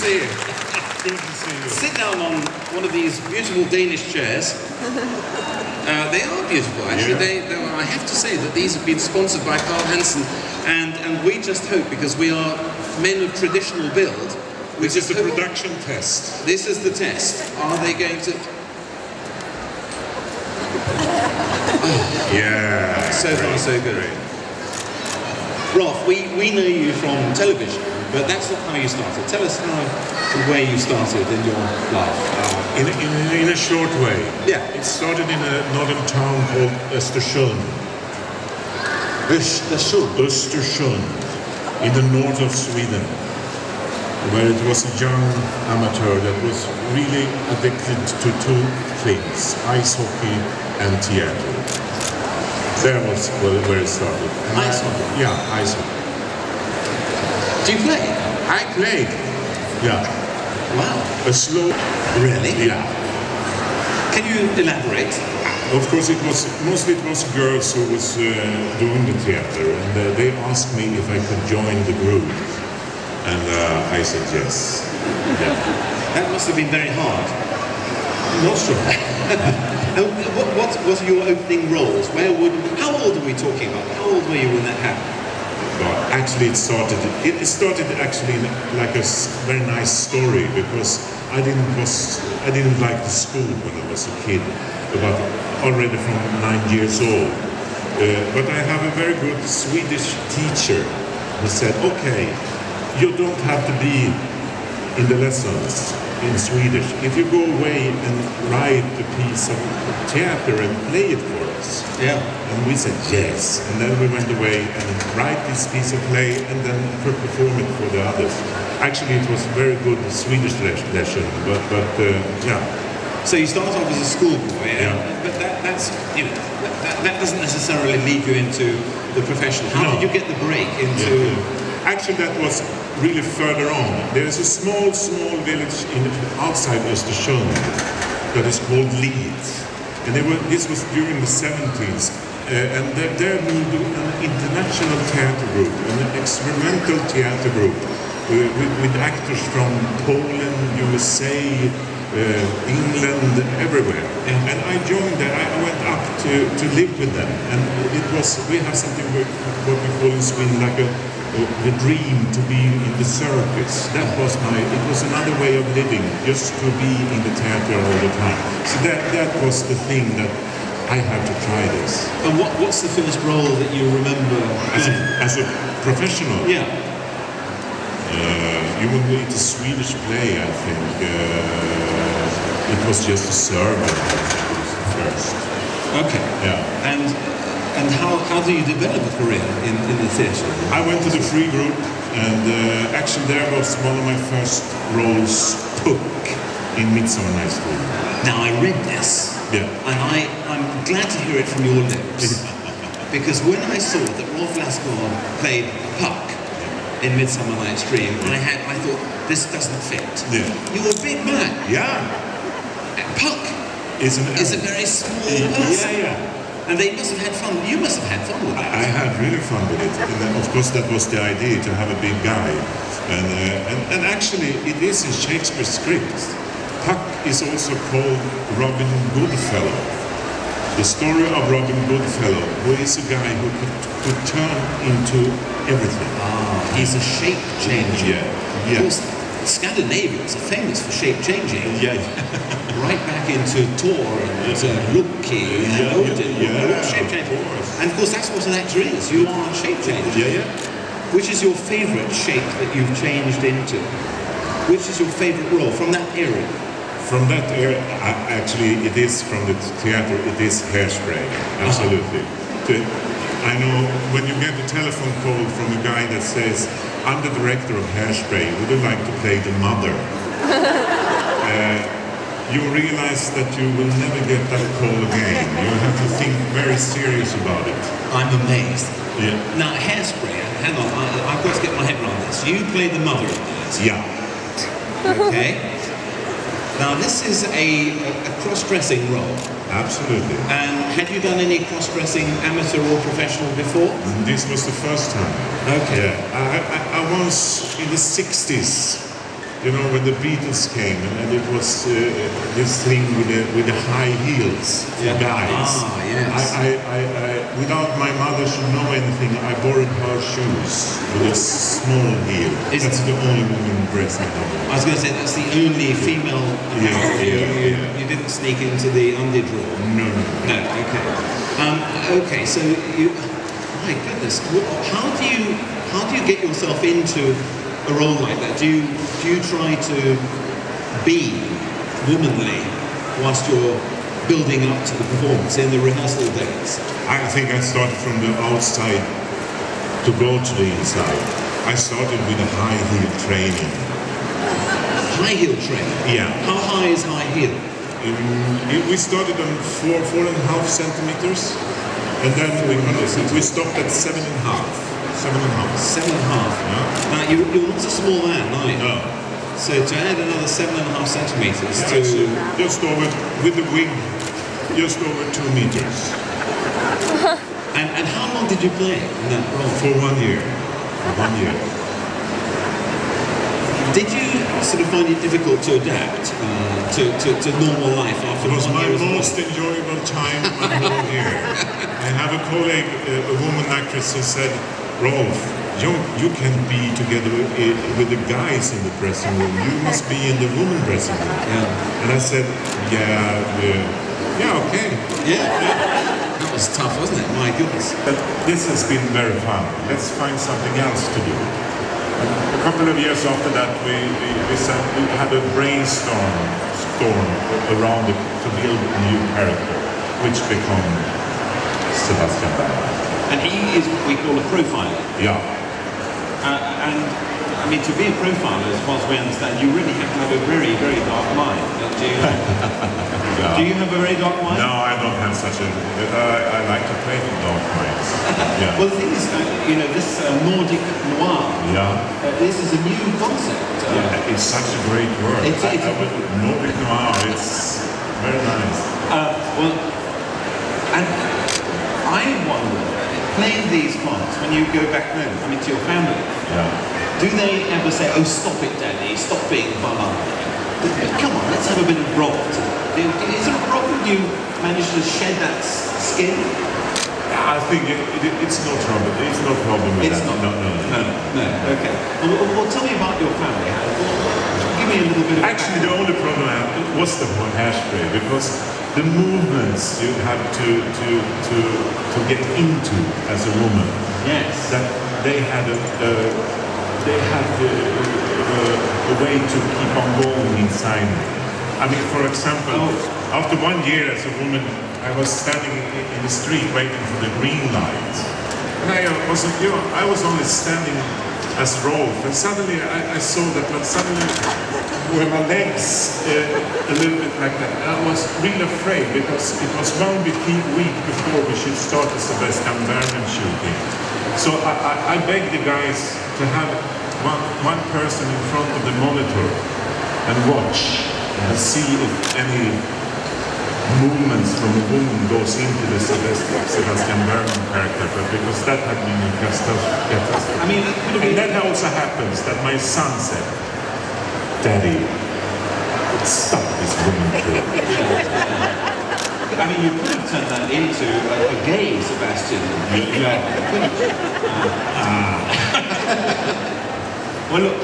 see you. Good to see you. Sit down on one of these beautiful Danish chairs. They are beautiful, actually. Yeah. I have to say that these have been sponsored by Carl Hansen, and we just hope, because we are men of traditional build. This is the production test. This is the test. Are they going to... Yeah. So far, so good. Great. Rolf, we know you from television, but that's not how you started. Tell us where you started in your life. In a short way. Yeah. It started in a northern town called Östersund. Östersund, in the north of Sweden, where it was a young amateur that was really addicted to two things, ice hockey and theater. There was where it started. Ice hockey? Yeah, ice hockey. Do you play? I played. Yeah. Wow. A slow... Really? Yeah. Can you elaborate? Of course, it was girls who was doing the theater, and they asked me if I could join the group, and I said yes. Yeah. That must have been very hard. Not so. What were your opening roles? How old are we talking about? How old were you when that happened? Well, actually, it started actually like a very nice story, because I didn't like the school when I was a kid, about already from 9 years old. But I have a very good Swedish teacher who said, okay, you don't have to be in the lessons in Swedish. If you go away and write a piece of theater and play it for us. Yeah. And we said yes. And then we went away and write this piece of play and then perform it for the others. Actually, it was a very good Swedish lesson, but yeah. So you start off as a schoolboy, Yeah. but that's that doesn't necessarily lead you into the profession. How did you get the break into? Yeah. Actually, that was really further on. There's a small village outside Östersund that is called Leeds, and this was during the 70s, and there moved an international theater group, an experimental theater group with actors from Poland, USA, England, everywhere. Yeah. And I joined there. I went up to live with them, and we have something what we call in Sweden like the dream to be in the circus. It was another way of living, just to be in the theater all the time. So that was the thing that I had to try this. And what's the first role that you remember? As a professional? Yeah. You will meet a Swedish play, I think. It was just a servant first. Okay. Yeah. And how do you develop a career in the theatre? I went to the free group, and actually there was one of my first roles, Puck, in Midsummer Night's Dream. Now I read this, Yeah. and I'm glad to hear it from your lips, because when I saw that Rolf Lassgård played Puck in Midsummer Night's Dream, I thought, this doesn't fit. Yeah. You're a big man. Yeah. Puck is a very small person. Yeah. And they must have had fun. You must have had fun with that. I had really fun with it. And then, of course, that was the idea, to have a big guy. And actually, it is in Shakespeare's script. Puck is also called Robin Goodfellow. The story of Robin Goodfellow, who is a guy who could turn into everything. He's a shape changer. Yeah. Of course, Scandinavians are famous for shape changing. Yeah. Right back into Thor and Loki and Odin. Yeah. Shape changer. And of course, that's what an actor is. You are a shape changer. Yeah. Which is your favourite shape that you've changed into? Which is your favourite role from that era? From that era, actually, it is from the theater, it is Hairspray, absolutely. I know when you get a telephone call from a guy that says, I'm the director of Hairspray, would you like to play the mother? You realize that you will never get that call again. You have to think very serious about it. I'm amazed. Yeah. Now, Hairspray, hang on, I've got to get my head around this. You played the mother of that. Yeah. Okay. Now, this is a cross-dressing role. Absolutely. And had you done any cross-dressing, amateur or professional, before? This was the first time. Okay. Yeah. I once, in the 60s, you know, when the Beatles came, and it was this thing with the high heels for guys. Ah, yes. Without my mother should know anything, I borrowed her shoes with a small heel. That's the only woman dress I have. I was going to say, that's the only female you didn't sneak into the underdrawer. No. No, okay, so you, my goodness, how do you get yourself into a role like that? Do you try to be womanly whilst you're building up to the performance in the rehearsal days? I think I started from the outside to go to the inside. I started with a high heel training. High heel training? Yeah. How high is high heel? We started on 4.5 centimeters, and then we stopped at 7.5. 7.5. Yeah. Now you're not a small man, are you? No. So to add another 7.5 centimeters to just over, with the wing, just over 2 meters. and how long did you play in that role? For 1 year. Did you sort of find it difficult to adapt to normal life after 1 year? It was my most enjoyable time my whole year. I have a colleague, a woman actress, who said, Rolf, you can be together with the guys in the dressing room. You must be in the woman dressing room. Yeah. And I said, okay. Yeah. That was tough, wasn't it? My goodness. But this has been very fun. Let's find something else to do. A couple of years after that, we had a brainstorm around it to build a new character, which became Sebastian Bach. And he is what we call a profiler. Yeah. And I mean, to be a profiler, as far as we understand, you really have to have a very, very dark mind. Do you? Yeah. Do you have a very dark mind? No, I don't have such a. I like to play with dark minds. Yeah. Well, the thing is, this Nordic noir. Yeah. This is a new concept. It's such a great word. Nordic noir. It's very nice. And I wonder, playing these parts, when you go back home, I mean, to your family, do they ever say, "Oh, stop it, Daddy, stop being blah"? Come on, let's have a bit of Rolf. Is there a problem you managed to shed that skin? I think it's no trouble. It's no problem with it's that. Not. No. Okay. Well, tell me about your family. Give me a little bit of. Actually, the only problem I had was the hairspray, because the movements you have to get into as a woman. Yes. That they had a way to keep on going inside. I mean, for example, after 1 year as a woman, I was standing in the street waiting for the green light, and I was only standing as Rolf, and suddenly I saw that, but suddenly with my legs a little bit like that, and I was really afraid, because it was 1 week before we should start the Sebastian Berman shooting. So I begged the guys to have one person in front of the monitor and watch and see if any movements from a woman goes into the Sebastian Berman character, but because that had been a catastrophe. I mean, and that also happens that my son said, "Daddy, stop this woman thing." I mean, you could have turned that into a gay Sebastian. Well, look,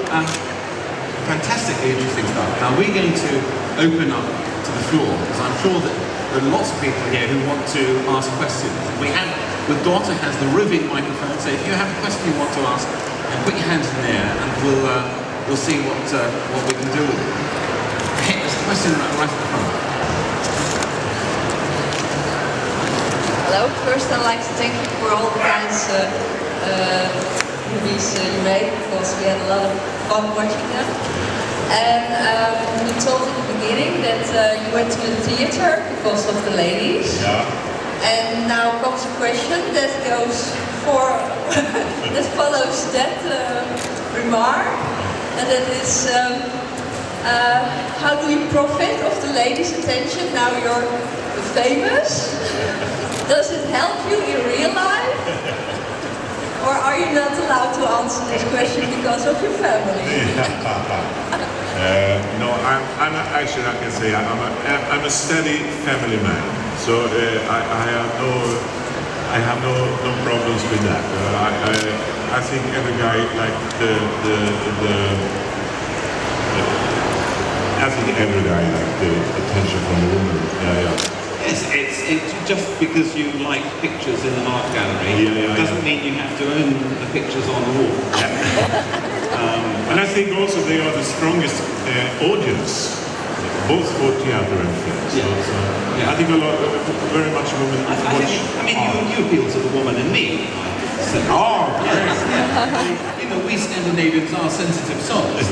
fantastically interesting stuff. Now we're going to open up to the floor, because I'm sure that there are lots of people here who want to ask questions. The daughter has the roving microphone, so if you have a question you want to ask, put your hands in the air, and we'll see what we can do with it. Okay, there's a question right at the front. Hello, first I'd like to thank you for all the nice movies you made, because we had a lot of fun watching them. And you told in the beginning that you went to the theater because of the ladies. Yeah. And now comes a question that goes for that follows that remark, and that is how do you profit of the ladies' attention now you're famous? Does it help you in real life? Or are you not allowed to answer this question because of your family? No, I'm actually, I can say I'm a steady family man. So I have no problems with that. I think every guy like I think every guy like the attention from the woman. Yeah. Yes, it's just because you like pictures in an art gallery doesn't mean you have to own the pictures on the wall. And I think also they are the strongest audience, both for theater and film. So I think very much women watch. You appeal to the woman in me. Yes. You know, we Scandinavians are sensitive souls.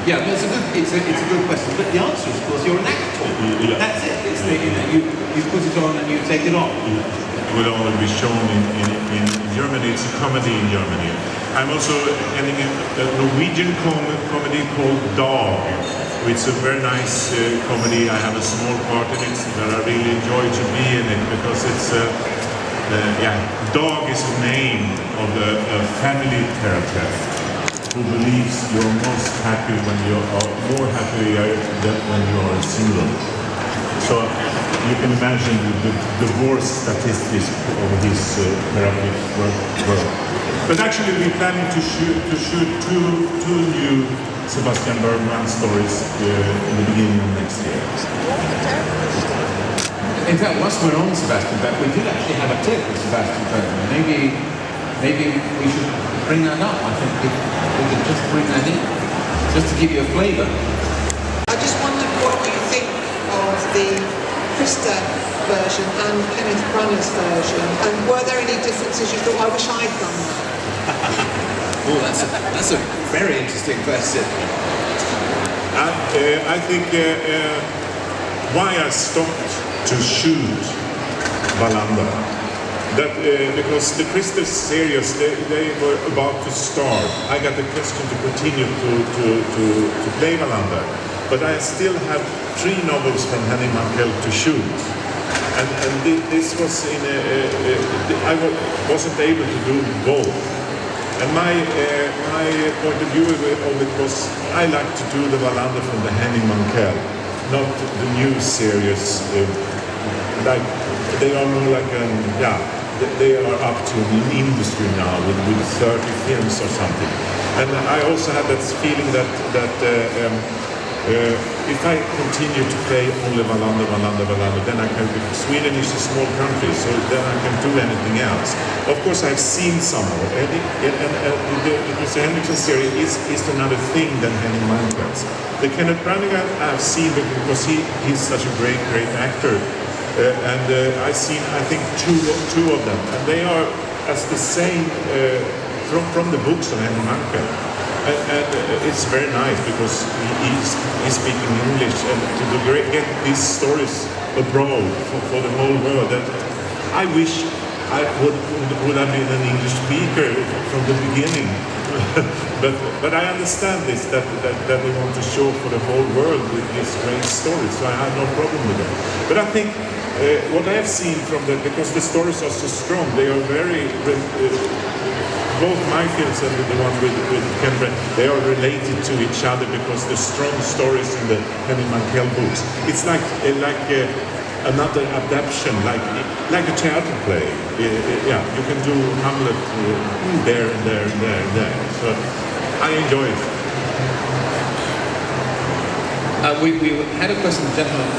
Yeah, but it's a good question. But the answer is, of course, you're an actor. Yeah. That's it. It's the, you put it on and you take it off. It will only be shown in Germany. It's a comedy in Germany. I'm also ending in a Norwegian comedy called Dog. It's a very nice comedy. I have a small part in it that I really enjoy to be in it because it's Dog is the name of a family therapist who believes you're most happy when you are more happy than when you are single. So you can imagine the divorce statistics of his therapy work. But actually we're planning to shoot two new Sebastian Bergman stories in the beginning of next year. In fact, once we're on Sebastian Bergman, we did actually have a clip with Sebastian Bergman. Maybe we should bring that up. I think we could just bring that in, just to give you a flavour. I just wondered what you think of the Krista version and Kenneth Branagh's version, and were there any differences you thought, I wish I'd done that? Oh, that's a very interesting question. I think why I stopped to shoot Wallander. That because the Krista series they were about to start. I got the question to continue to play Wallander, but I still have 3 novels from Henning Mankell to shoot, and this was in I wasn't able to do both. And my point of view of it was I like to do the Wallander from the Henning Mankell, not the new series. Like they are more like they are up to an industry now with 30 films or something. And I also have that feeling that if I continue to play only Wallander, then I can. Sweden is a small country, so then I can do anything else. Of course, I've seen some more. The Mr. Henriksson series is another thing than Henning Mankell's. The Kenneth Branagh I've seen because he's such a great actor. I've seen, I think, two of them, and they are as the same from the books of Henning Mankell, and it's very nice because he's speaking English, and to get these stories abroad for the whole world. That I wish I would have been an English speaker from the beginning. but I understand this that they want to show for the whole world with this great story, so I have no problem with that. But I think what I have seen from them, because the stories are so strong, they are very both my films and the one with Ken Brent, they are related to each other because the strong stories in the Henning Mankell books. It's like another adaptation, like a theater play. You can do Hamlet there and there and there and there. So I enjoy it. We had a question, gentlemen.